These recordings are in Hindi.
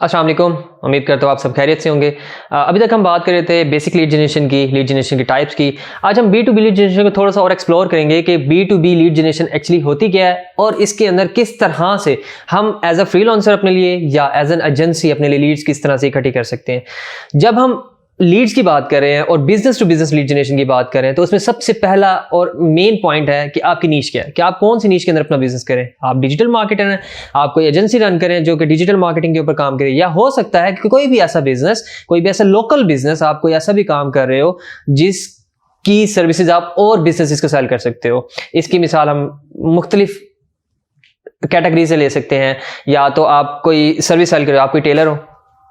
अस्सलाम वालेकुम। उम्मीद करता हूँ आप सब खैरियत से होंगे। अभी तक हम बात कर रहे थे बेसिक लीड जनरेशन की टाइप्स की। आज हम B to B lead generation को थोड़ा सा और एक्सप्लोर करेंगे कि B to B lead generation actually होती क्या है और इसके अंदर किस तरह से हम एज अ फ्रीलांसर अपने लिए या एज एन एजेंसी अपने लिए लीड्स किस तरह से इकट्ठी कर सकते हैं। जब हम लीड्स की बात कर रहे हैं और business to business lead generation की बात कर रहे हैं तो उसमें सबसे पहला और मेन पॉइंट है कि आपकी नीश क्या है, कि आप कौन सी नीश के अंदर अपना बिजनेस करें। आप डिजिटल मार्केटर हैं, आप कोई एजेंसी रन करें जो कि डिजिटल मार्केटिंग के ऊपर काम करे, या हो सकता है कि कोई भी ऐसा बिजनेस, कोई भी ऐसा लोकल बिजनेस, आप कोई ऐसा भी काम कर रहे हो जिस की सर्विसेज आप और बिजनेसेस को सेल कर सकते हो। इसकी मिसाल हम मुख्तलिफ कैटेगरी से ले सकते हैं। या तो आप कोई सर्विस सेल कर रहे हो, आप कोई टेलर हो,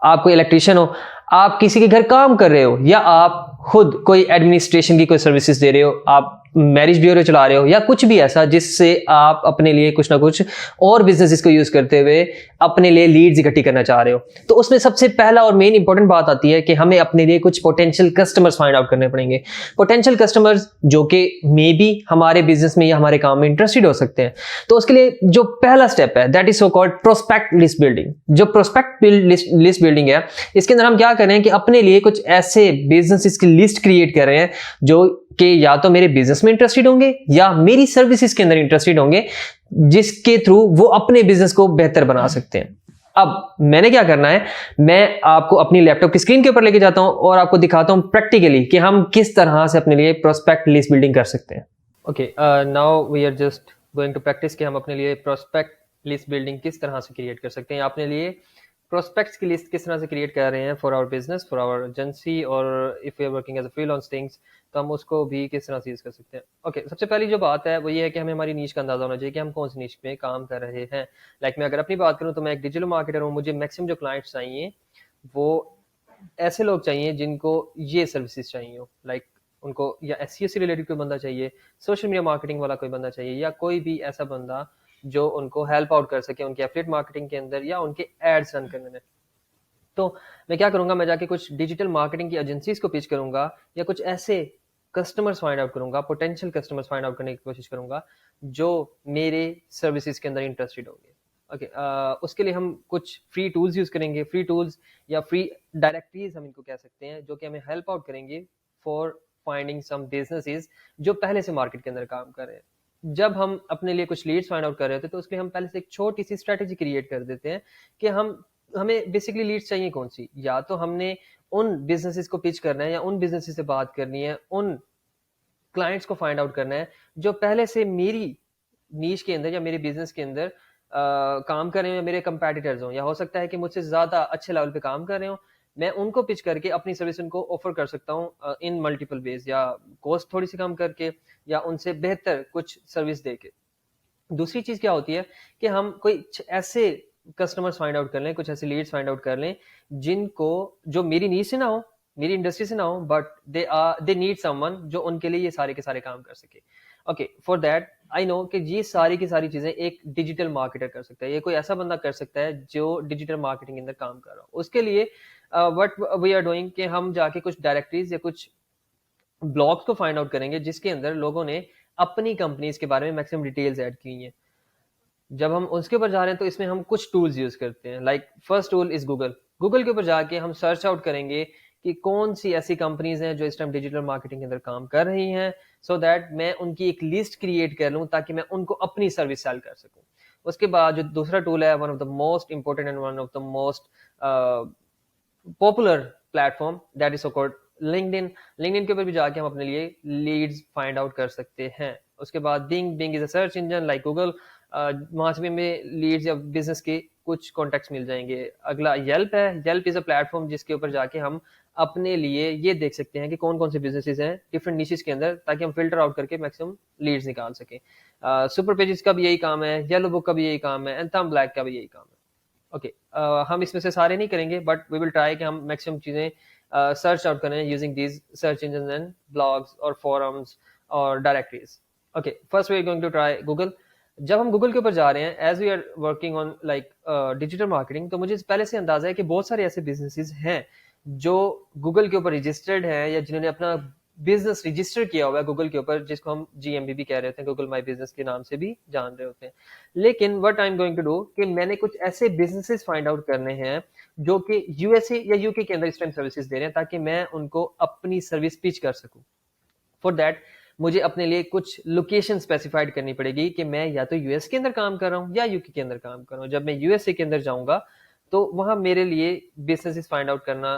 आप कोई इलेक्ट्रीशियन हो, आप किसी के घर काम कर रहे हो, या आप खुद कोई एडमिनिस्ट्रेशन की कोई सर्विसेज दे रहे हो, आप मैरिज ब्यूरो चला रहे हो, या कुछ भी ऐसा जिससे आप अपने लिए कुछ ना कुछ और बिजनेस को यूज करते हुए अपने लिए लीड्स इकट्ठी करना चाह रहे हो। तो उसमें सबसे पहला और मेन इंपॉर्टेंट बात आती है कि हमें अपने लिए कुछ पोटेंशियल कस्टमर्स फाइंड आउट करने पड़ेंगे। पोटेंशियल कस्टमर्स जो कि मे बी हमारे बिजनेस में या हमारे काम में इंटरेस्टेड हो सकते हैं। तो उसके लिए जो पहला स्टेप है that is so called prospect list building. जो प्रोस्पेक्ट लिस्ट बिल्डिंग है, इसके अंदर हम क्या कर रहे हैं कि अपने लिए कुछ ऐसे बिजनेसेस की लिस्ट क्रिएट कर रहे हैं जो कि या तो मेरे बिजनेस में इंटरेस्टेड होंगे या मेरी सर्विसेज के अंदर इंटरेस्टेड होंगे, जिसके थ्रू वो अपने बिजनेस को बेहतर बना सकते हैं। अब मैंने क्या करना है, मैं आपको अपनी लैपटॉप की स्क्रीन के ऊपर लेके जाता हूं और आपको दिखाता हूं प्रैक्टिकली कि हम किस तरह से अपने लिए प्रोस्पेक्ट लिस्ट बिल्डिंग कर सकते हैं। Okay, now we are just going to practice कि हम अपने लिए प्रोस्पेक्ट लिस्ट बिल्डिंग किस तरह से क्रिएट कर सकते हैं। अपने लिए प्रोस्पेक्ट्स की लिस्ट किस तरह से क्रिएट कर रहे हैं for our business, for our agency, और if we are working as a freelance things तो हम उसको भी किस तरह से यूज कर सकते हैं। ओके, सबसे पहली जो बात है वो ये है कि हमें हमारी नीश का अंदाजा होना चाहिए कि हम कौन सी नीश में काम कर रहे हैं। मैं अगर अपनी बात करूं तो मैं एक डिजिटल मार्केटर हूं। मुझे मैक्सिमम जो क्लाइंट्स चाहिए वो ऐसे लोग चाहिए जिनको ये सर्विसेज चाहिए हो। उनको या एसईओ से रिलेटेड कोई बंदा चाहिए, सोशल मीडिया मार्केटिंग वाला कोई बंदा चाहिए, या कोई भी ऐसा बंदा जो उनको हेल्प आउट कर सके उनके एफिलिएट मार्केटिंग के अंदर या उनके एड्स रन करने में। तो मैं क्या करूंगा, मैं जाके कुछ डिजिटल मार्केटिंग की एजेंसीज को पिच करूंगा या कुछ ऐसे कस्टमर्स फाइंड आउट करूंगा, पोटेंशियल कस्टमर्स फाइंड आउट करने की कोशिश करूंगा जो मेरे सर्विसेज के अंदर इंटरेस्टेड होंगे। ओके, उसके लिए हम कुछ फ्री टूल्स यूज करेंगे। फ्री टूल्स या फ्री डायरेक्टरीज हम इनको कह सकते हैं, जो कि हमें हेल्प आउट करेंगे फॉर फाइंडिंग सम बिजनेसेस जो पहले से मार्केट के अंदर काम कर रहे हैं। जब हम अपने लिए कुछ लीड्स फाइंड आउट कर रहे होते हैं तो उसके लिए हम पहले से एक छोटी सी स्ट्रेटेजी क्रिएट कर देते हैं कि हमें बेसिकली लीड्स चाहिए कौन सी। या तो हमने उन बिजनेसेस को पिच करना है या उन बिजनेसेस से बात करनी है, उन क्लाइंट्स को फाइंड आउट करना है जो पहले से मेरी नीश के अंदर या मेरे बिजनेस के अंदर काम कर रहे हो, मेरे कंपेटिटर्स हो, या हो सकता है कि मुझसे ज्यादा अच्छे लेवल पे काम कर रहे हो। मैं उनको पिच करके अपनी सर्विस उनको ऑफर कर सकता हूँ इन मल्टीपल वेज, या कॉस्ट थोड़ी सी कम करके या उनसे बेहतर कुछ सर्विस देके। दूसरी चीज क्या होती है कि हम कोई ऐसे कस्टमर्स फाइंड आउट कर लें, कुछ ऐसे लीड्स फाइंड आउट कर लें जिनको, जो मेरी नीड से ना हो, मेरी इंडस्ट्री से ना हो, बट दे नीड समवन जो उनके लिए ये सारे के सारे काम कर सके। Okay, for that I know कि ये सारी की सारी चीजें एक डिजिटल मार्केटर कर सकता है। ये कोई ऐसा बंदा कर सकता है जो डिजिटल मार्केटिंग के अंदर काम कर रहा हो। उसके लिए व्हाट वी आर डूइंग कि हम जाके कुछ डायरेक्टरीज या कुछ ब्लॉग्स को फाइंड आउट करेंगे जिसके अंदर लोगों ने अपनी कंपनीज के बारे में मैक्सिमम डिटेल्स ऐड की हैं। जब हम उसके ऊपर जा रहे हैं तो इसमें हम कुछ टूल्स यूज करते हैं। First tool is Google. Google के ऊपर जाके हम सर्च आउट करेंगे कि कौन सी ऐसी कंपनीज हैं जो इस टाइम डिजिटल मार्केटिंग के अंदर काम कर रही हैं, सो दैट मैं उनकी एक लिस्ट क्रिएट कर लूं ताकि मैं उनको अपनी सर्विस सेल कर सकूं। उसके बाद जो दूसरा टूल है, one of the most important and one of the most popular platform, that is so called LinkedIn. LinkedIn के ऊपर भी जाके हम अपने लिए लीड्स फाइंड आउट कर सकते हैं। उसके बाद Bing is a search engine like Google. वहां से भी हमें लीड्स या बिजनेस के कुछ कॉन्टेक्ट्स मिल जाएंगे। अगला येल्प है। येल्प इज अ प्लेटफॉर्म जिसके ऊपर जाके हम अपने लिए ये देख सकते हैं कि कौन कौन से बिजनेसेस हैं डिफरेंट निशेस के अंदर, ताकि हम फिल्टर आउट करके मैक्सिमम लीड्स निकाल सके। सुपर पेजेस का भी यही काम है, येलो बुक का भी यही काम है, एंड थंब ब्लैक का भी यही काम है। ओके, हम इसमें से सारे नहीं करेंगे, बट वी विल ट्राई कि हम मैक्सिमम चीजें सर्च आउट करें using these search engine and blogs और फोरम्स और directories. Okay, first we are going to try Google. जब हम गूगल के ऊपर जा रहे हैं, as we are working on digital marketing, तो मुझे पहले से अंदाजा है कि बहुत सारे ऐसे बिजनेसेस हैं जो गूगल के ऊपर रजिस्टर्ड हैं या जिन्होंने अपना बिजनेस रजिस्टर किया हुआ है गूगल के ऊपर, जिसको हम GMB भी कह रहे होते हैं, गूगल माई बिजनेस के नाम से भी जान रहे होते हैं। लेकिन what I am going to do कि मैंने कुछ ऐसे बिजनेसेस फाइंड आउट करने हैं जो कि USA या UK के अंदर इस टाइम सर्विसेज दे रहे हैं, ताकि मैं उनको अपनी सर्विस पिच कर सकूं। फॉर दैट मुझे अपने लिए कुछ लोकेशन स्पेसिफाइड करनी पड़ेगी कि मैं या तो US के अंदर काम कर रहा हूँ या UK के अंदर काम कर रहा हूँ। जब मैं USA के अंदर जाऊंगा तो वहां मेरे लिए बिजनेसेस फाइंड आउट करना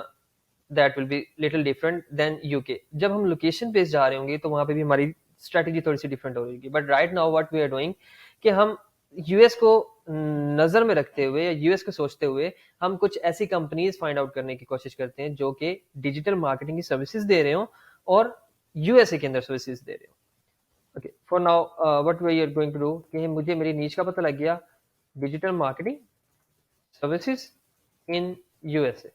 that will be little different than UK। जब हम लोकेशन बेस्ड जा रहे होंगे तो वहां पे भी हमारी स्ट्रेटेजी थोड़ी सी डिफरेंट होगी। But right now what we are doing कि हम US को नजर में रखते हुए या US को सोचते हुए हम कुछ ऐसी कंपनीज फाइंड आउट करने की कोशिश करते हैं जो कि डिजिटल मार्केटिंग की सर्विसेज दे रहे हो और USA के अंदर सर्विसेज दे रहे हो। Okay, for now what we are going to do कि मुझे मेरी नीच का पता लग गया, digital marketing services in USA।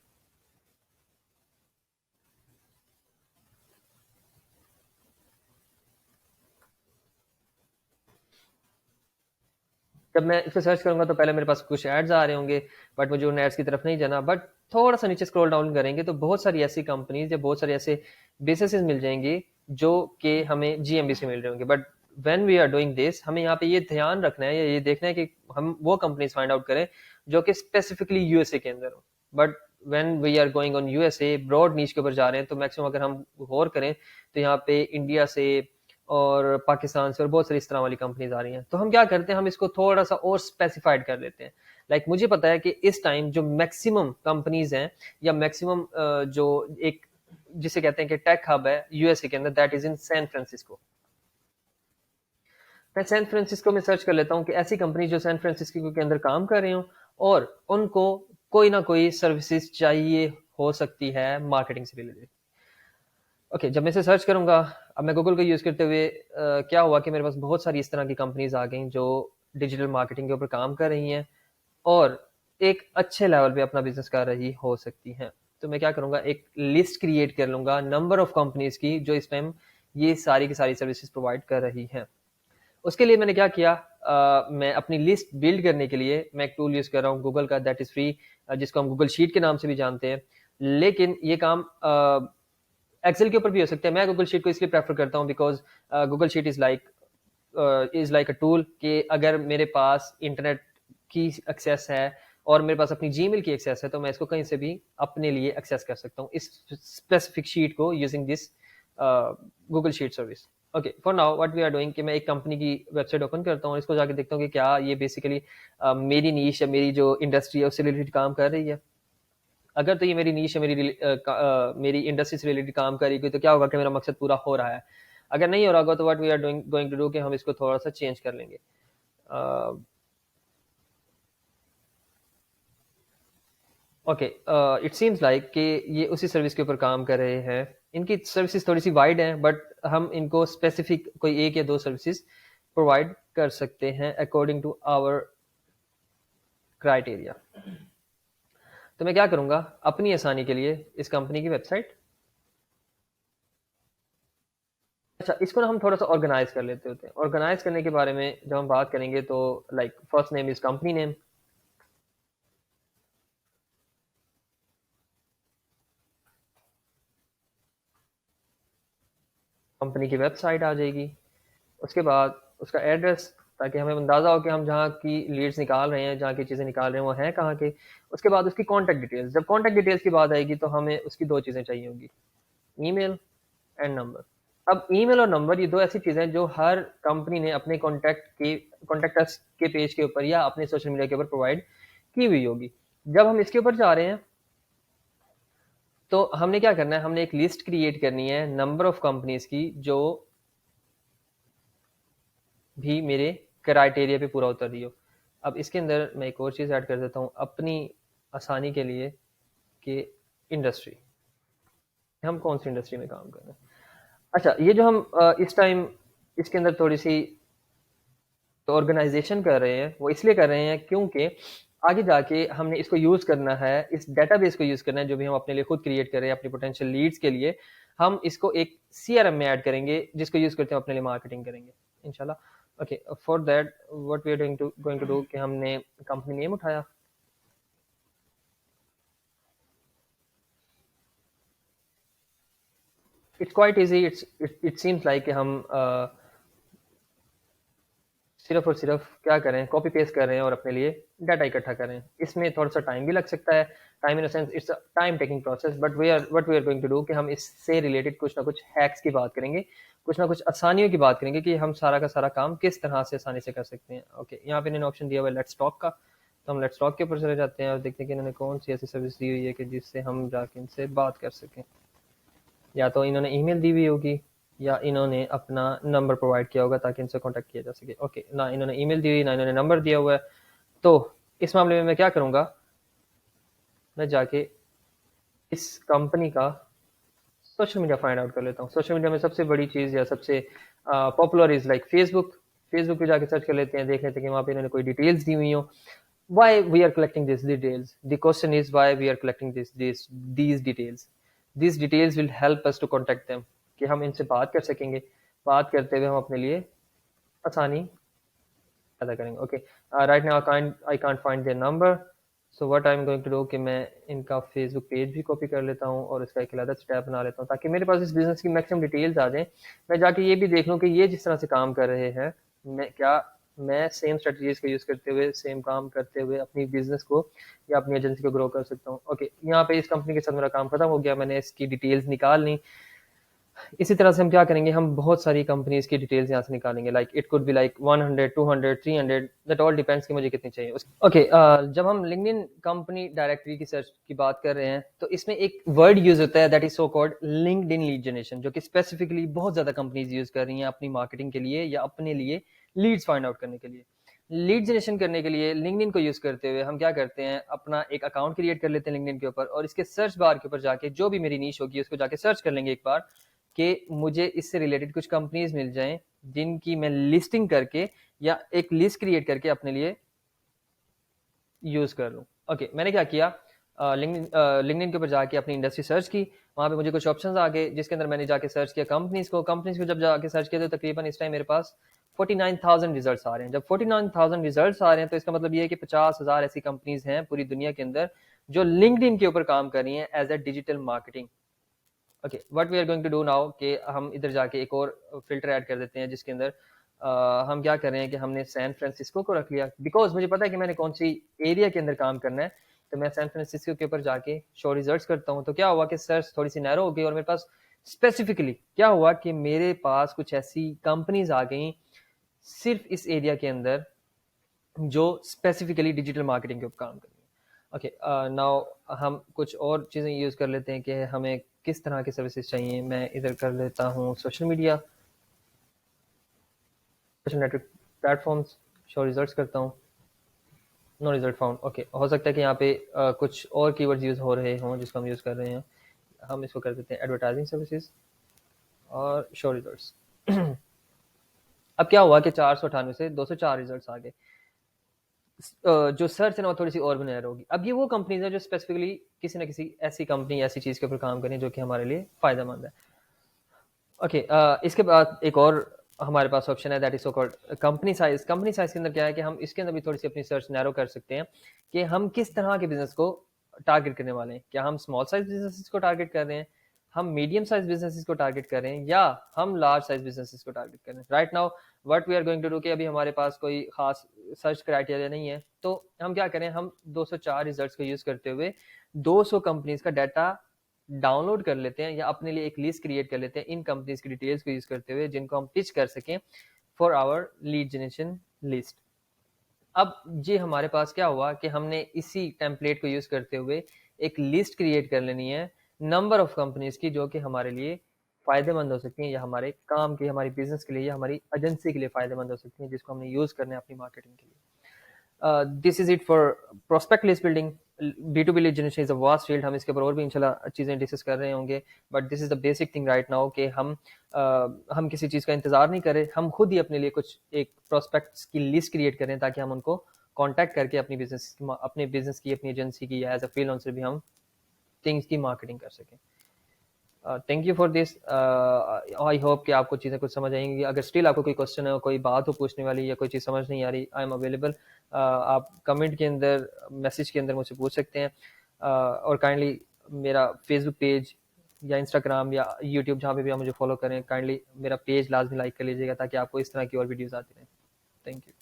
जब मैं इस पे सर्च करूंगा तो पहले मेरे पास कुछ एड्स आ रहे होंगे, बट मुझे उन एड्स की तरफ नहीं जाना। बट थोड़ा सा नीचे स्क्रॉल डाउन करेंगे तो बहुत सारी ऐसी कंपनीज या बहुत सारे ऐसे बिजनेसेस मिल जाएंगे जो कि हमें GMB से मिल रहे होंगे। But when we are doing this, हमें यहाँ पे ये ध्यान रखना है या ये देखना है कि हम वो कंपनीज फाइंड आउट करें जो कि स्पेसिफिकली USA के अंदर हो। But when we are going on USA broad niche के ऊपर जा रहे हैं, तो मैक्सिमम अगर हम गौर करें तो यहाँ पे इंडिया से और पाकिस्तान से और बहुत सारी इस तरह वाली कंपनीज आ रही हैं। तो हम क्या करते हैं, हम इसको थोड़ा सा और स्पेसिफाइड कर देते हैं। लाइक मुझे पता है कि इस टाइम जो मैक्सिमम कंपनीज हैं या मैक्सिमम जो एक जिसे कहते हैं कि टेक हब है USA के अंदर, that is in San Francisco. मैं सैन फ्रांसिस्को में सर्च कर लेता हूँ कि ऐसी कंपनी जो सैन फ्रांसिस्को के अंदर काम कर रही हो और उनको कोई ना कोई सर्विसेज चाहिए हो सकती है मार्केटिंग से रिलेटेड। ओके, जब मैं इसे सर्च करूंगा, अब मैं गूगल को यूज करते हुए क्या हुआ कि मेरे पास बहुत सारी इस तरह की कंपनीज आ गई जो डिजिटल मार्केटिंग के ऊपर काम कर रही हैं और एक अच्छे लेवल पे अपना बिजनेस कर रही हो सकती हैं। तो मैं क्या करूंगा, एक लिस्ट क्रिएट कर लूंगा नंबर ऑफ कंपनीज की जो इस टाइम ये सारी की सारी सर्विसेज प्रोवाइड कर रही हैं। उसके लिए मैंने क्या किया, मैं अपनी लिस्ट बिल्ड करने के लिए मैं एक टूल यूज कर रहा हूँ गूगल का, दैट इज फ्री, जिसको हम गूगल शीट के नाम से भी जानते हैं। लेकिन ये काम एक्सेल के ऊपर भी हो सकता है। मैं गूगल शीट को इसलिए प्रेफर करता हूँ because Google sheet is like a tool कि अगर मेरे पास इंटरनेट की एक्सेस है और मेरे पास अपनी जीमेल की एक्सेस है तो मैं इसको कहीं से भी अपने लिए एक्सेस कर सकता हूँ इस स्पेसिफिक शीट को using this Google sheet service. Okay, for now what we are doing कि मैं एक कंपनी की वेबसाइट ओपन करता हूँ और इसको जाके देखता हूँ कि क्या ये बेसिकली मेरी नीश या मेरी जो इंडस्ट्री है उससे रिलेटेड काम कर रही है। अगर तो ये मेरी नीश है, मेरी इंडस्ट्री से रिलेटेड काम करेगी, तो क्या होगा कि मेरा मकसद पूरा हो रहा है। अगर नहीं हो रहा होगा तो what we are doing going to do कि हम इसको थोड़ा सा चेंज कर लेंगे। ओके, इट सीम्स लाइक कि ये उसी सर्विस के ऊपर काम कर रहे हैं। इनकी सर्विसेज थोड़ी सी वाइड हैं बट हम इनको स्पेसिफिक कोई एक या दो सर्विसेज प्रोवाइड कर सकते हैं अकॉर्डिंग टू आवर क्राइटेरिया। तो मैं क्या करूंगा, अपनी आसानी के लिए इस कंपनी की वेबसाइट, अच्छा इसको ना हम थोड़ा सा ऑर्गेनाइज कर लेते होते हैं। ऑर्गेनाइज करने के बारे में जब हम बात करेंगे तो like first name is company name, company की वेबसाइट आ जाएगी। उसके बाद उसका एड्रेस, ताकि हमें अंदाज़ा हो कि हम जहाँ की लीड्स निकाल रहे हैं, जहाँ की चीज़ें निकाल रहे हैं वो हैं कहाँ के। उसके बाद उसकी कॉन्टैक्ट डिटेल्स, जब कॉन्टैक्ट डिटेल्स की बात आएगी तो हमें उसकी दो चीज़ें चाहिए होंगी, ईमेल एंड नंबर। अब ईमेल और नंबर ये दो ऐसी चीज़ें हैं जो हर कंपनी ने अपने कॉन्टैक्ट अस के पेज के ऊपर या अपने सोशल मीडिया के ऊपर प्रोवाइड की हुई होगी। जब हम इसके ऊपर जा रहे हैं तो हमने क्या करना है, हमने एक लिस्ट क्रिएट करनी है नंबर ऑफ कंपनीज की जो भी मेरे क्राइटेरिया पे पूरा उतर रही हो। अब इसके अंदर मैं एक और चीज़ ऐड कर देता हूँ अपनी आसानी के लिए कि इंडस्ट्री, हम कौन सी इंडस्ट्री में काम कर रहे हैं। अच्छा, ये जो हम इस टाइम इसके अंदर थोड़ी सी तो ऑर्गेनाइजेशन कर रहे हैं वो इसलिए कर रहे हैं क्योंकि आगे जाके हमने इसको यूज करना है, इस डेटाबेस को यूज करना है जो भी हम अपने लिए खुद क्रिएट कर रहे हैं अपनी पोटेंशियल लीड्स के लिए। हम इसको एक CRM में ऐड करेंगे जिसको यूज करते हैं अपने लिए मार्केटिंग करेंगे इंशाल्लाह। Okay, for that what we are going to do कि हमने कंपनी नेम उठाया, it's quite easy, it seems like कि हम सिर्फ और सिर्फ क्या करें, कॉपी पेस्ट कर रहे हैं और अपने लिए डाटा इकट्ठा करें। इसमें थोड़ा सा टाइम भी लग सकता है, time in sense it's a time taking process, but we are going to do कि हम इससे रिलेटेड कुछ ना कुछ हैक्स की बात करेंगे, कुछ ना कुछ आसानियों की बात करेंगे कि हम सारा का सारा काम किस तरह से आसानी से कर सकते हैं। ओके, यहाँ पे इन्होंने ऑप्शन दिया हुआ है लेट्स टॉक का, तो हम लेट्स टॉक के ऊपर चले जाते हैं और देखते हैं कि इन्होंने कौन सी ऐसी सर्विस दी हुई है कि जिससे हम जाके इनसे बात कर सकें। या तो इन्होंने ईमेल दी हुई होगी या इन्होंने अपना नंबर प्रोवाइड किया होगा ताकि इनसे कांटेक्ट किया जा सके। ओके, ना इन्होंने ईमेल दी हुई ना इन्होंने नंबर दिया हुआ है, तो इस मामले में मैं क्या करूंगा, मैं जाके इस कंपनी का सोशल मीडिया फाइंड आउट कर लेता हूँ। सोशल मीडिया में सबसे बड़ी चीज़ या सबसे popular is like Facebook. Facebook पे जाके सर्च कर लेते हैं, देख लेते हैं कि वहाँ पे इन्होंने कोई डिटेल्स दी हुई हो। Why we are collecting these details? The question is why we are collecting these details. These details will help us to contact them, कि हम इनसे बात कर सकेंगे, बात करते हुए हम अपने लिए आसानी पैदा करेंगे। Okay, right now I can't find their number, so what I am going to do कि मैं इनका फेसबुक पेज भी कॉपी कर लेता हूँ और इसका एक अलग स्टैप बना लेता हूँ ताकि मेरे पास इस बिजनेस की मैक्सिमम डिटेल्स आ जाएं। मैं जाके ये भी देख लूँ कि ये जिस तरह से काम कर रहे हैं, मैं सेम स्ट्रेटजीज को यूज करते हुए, सेम काम करते हुए अपनी बिजनेस को या अपनी एजेंसी को ग्रो कर सकता हूँ। ओके, यहाँ पे इस कंपनी के साथ मेरा काम खत्म हो गया, मैंने इसकी डिटेल्स निकाल ली। इसी तरह से हम क्या करेंगे, हम बहुत सारी कंपनीज की डिटेल्स यहाँ से निकालेंगे, like it could be like 100 200 300, that all depends कि मुझे कितनी चाहिए। ओके, जब हम लिंक्डइन कंपनी डायरेक्टरी की सर्च की बात कर रहे हैं तो इसमें एक वर्ड यूज होता है that is so called LinkedIn lead generation, जो कि स्पेसिफिकली बहुत ज्यादा कंपनीज यूज कर रही हैं अपनी मार्केटिंग के लिए या अपने लिए लीड्स फाइंड आउट करने के लिए। लीड जनरेशन करने के लिए लिंक्डइन को यूज करते हुए हम क्या करते हैं, अपना एक अकाउंट क्रिएट कर लेते हैं लिंक्डइन के ऊपर और इसके सर्च बार के ऊपर जाके जो भी मेरी नीश होगी उसको जाके सर्च कर लेंगे एक बार, कि मुझे इससे रिलेटेड कुछ कंपनीज मिल जाएं जिनकी मैं लिस्टिंग करके या एक लिस्ट क्रिएट करके अपने लिए यूज कर लूँ। ओके, मैंने क्या किया, लिंक्डइन के ऊपर जाके अपनी इंडस्ट्री सर्च की, वहां पे मुझे कुछ ऑप्शंस आ गए जिसके अंदर मैंने जाके सर्च किया कंपनीज को जब जाके सर्च किया तो तकरीबन इस टाइम मेरे पास 49,000 रिजल्ट्स आ रहे हैं। जब 49,000 रिजल्ट्स आ रहे हैं तो इसका मतलब ये है कि 50,000 ऐसी कंपनीज हैं पूरी दुनिया के अंदर जो लिंक्डइन के ऊपर काम कर रही हैं as a digital marketing. Okay, what we are going to do now कि हम इधर जाके एक और फिल्टर ऐड कर देते हैं जिसके अंदर हम क्या कर रहे हैं कि हमने सैन फ्रांसिस्को को रख लिया, बिकॉज मुझे पता है कि मैंने कौन सी एरिया के अंदर काम करना है। तो मैं सैन फ्रांसिस्को के ऊपर जाके शो रिजल्ट्स करता हूँ, तो क्या हुआ कि सर्च थोड़ी सी नैरो हो गई और मेरे पास स्पेसिफिकली क्या हुआ कि मेरे पास कुछ ऐसी कंपनीज आ गई सिर्फ इस एरिया के अंदर जो स्पेसिफिकली डिजिटल मार्केटिंग के ऊपर काम कर रही है। ओके, नाउ हम कुछ और चीज़ें यूज़ कर लेते हैं कि हमें किस तरह की सर्विसेज चाहिए। मैं इधर कर लेता हूँ social media, social network platforms, show results करता हूँ, नो रिजल्ट फाउंड। ओके, हो सकता है कि यहाँ पे कुछ और कीवर्ड्स यूज़ हो रहे हों जिसको हम यूज़ कर रहे हैं। हम इसको कर देते हैं एडवर्टाइजिंग सर्विसेज और शो रिजल्ट्स। अब क्या हुआ कि 498 से 204 रिजल्ट्स आ गए। जो सर्च है ना वो थोड़ी सी और बनाया होगी। अब ये वो कंपनीज है जो स्पेसिफिकली किसी ना किसी ऐसी कंपनी ऐसी चीज़ के ऊपर काम करें जो कि हमारे लिए फ़ायदेमंद है। ओके, इसके बाद एक और हमारे पास ऑप्शन है that is so called company size. Company size के अंदर क्या है कि हम इसके अंदर भी थोड़ी सी अपनी सर्च नैरो कर सकते हैं कि हम किस तरह के बिजनेस को टारगेट करने वाले हैं। क्या हम स्मॉल साइज बिजनेसेस को टारगेट कर रहे हैं, हम मीडियम साइज बिजनेसेस को टारगेट कर रहे हैं, या हम लार्ज साइज बिजनेसेस को टारगेट कर रहे हैं। Right now what we are going to do कि अभी हमारे पास कोई खास सर्च क्राइटेरिया नहीं है, तो हम क्या करें, हम 204 रिजल्ट्स को यूज करते हुए 200 कंपनीज का डाटा डाउनलोड कर लेते हैं या अपने लिए एक लिस्ट क्रिएट कर लेते हैं इन कंपनीज की डिटेल्स को यूज करते हुए जिनको हम पिच कर सकें for our lead generation list. अब ये हमारे पास क्या हुआ कि हमने इसी टेम्पलेट को यूज करते हुए एक लिस्ट क्रिएट कर लेनी है नंबर ऑफ कंपनीज की जो कि हमारे लिए फायदेमंद हो सकती हैं या हमारे काम के, हमारी बिजनेस के लिए या हमारी एजेंसी के लिए फायदेमंद हो सकती हैं, जिसको हमने यूज करना है अपनी मार्केटिंग के लिए। This is it for prospect list building. B2B lead generation is a vast field, हम इसके ऊपर और भी इंशाल्लाह चीज़ें डिस्कस कर रहे होंगे, but this is the basic thing right now कि हम किसी चीज़ का इंतजार नहीं करें, हम खुद ही अपने लिए कुछ एक प्रोस्पेक्ट्स की लिस्ट क्रिएट करें ताकि हम उनको कांटेक्ट करके अपने बिजनेस की, अपनी एजेंसी की या एज अ फ्रीलांसर भी हम थिंग्स की मार्केटिंग कर सकें। Thank you for this. I hope कि आपको चीज़ें कुछ समझ आएंगी। अगर स्टिल आपको कोई क्वेश्चन है, कोई बात हो पूछने वाली या कोई चीज़ समझ नहीं आ रही, आई एम अवेलेबल। आप कमेंट के अंदर, मैसेज के अंदर मुझसे पूछ सकते हैं। और काइंडली मेरा फेसबुक पेज, या इंस्टाग्राम या यूट्यूब, जहाँ पे भी आप मुझे फॉलो करें, काइंडली मेरा पेज लाजमी लाइक कर लीजिएगा ताकि आपको इस तरह की और वीडियोस आती रहें। Thank you.